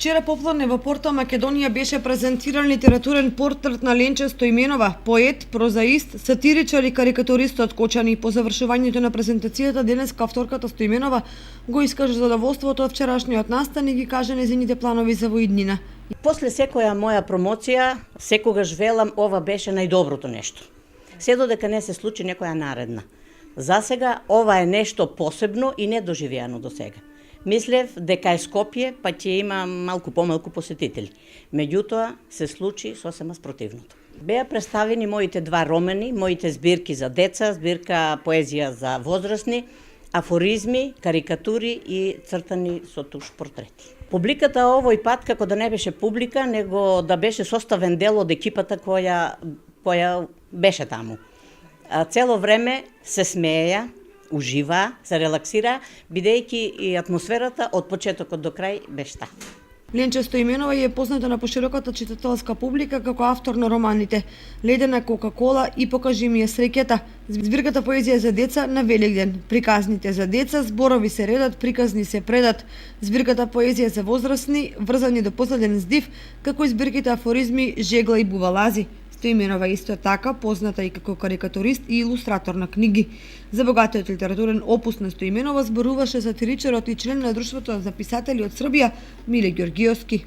Вчера попладне во портал Македонија беше презентиран литературен портрет на Ленче Стоименова, поет, прозаист, сатиричар и карикатурист од Кочани. По завршувањето на презентацијата денеска авторката Стоименова го искаже задоволството од вчерашниот настан и ги каже незините планови за воиднина. После секоја моја промоција, секогаш велам ова беше најдоброто нешто. Се додека не се случи некоја наредна. За сега ова е нешто посебно и недоживеано до сега. Мислев дека е Скопје, па ќе има малку помалку посетители. Меѓутоа, се случи сосема спротивното. Беа представени моите два романи, моите збирки за деца, збирка поезија за возрастни, афоризми, карикатури и цртани со туш портрети. Публиката овој пат, како да не беше публика, него да беше составен дел од екипата која беше таму. Цело време се смееја, ужива, се релаксира, бидејќи и атмосферата од почетокот до крај беше така. Ленче Стоименова е позната на пошироката читателска публика како автор на романите Ледена Кока-кола и Покажи ми ја среќата, збирката поезија за деца на Великден, приказните за деца, зборови се редат, приказни се предат, збирката поезија за возрастни, врзани до последен здив, како и збирките афоризми Жегла и бувалази. Стоименова исто така позната и како карикатурист и илустратор на книги. За богатиот литературен опус на Стоименова зборуваше сатиричарот и член на Друштвото за писатели од Србија Миле Ѓоргиовски.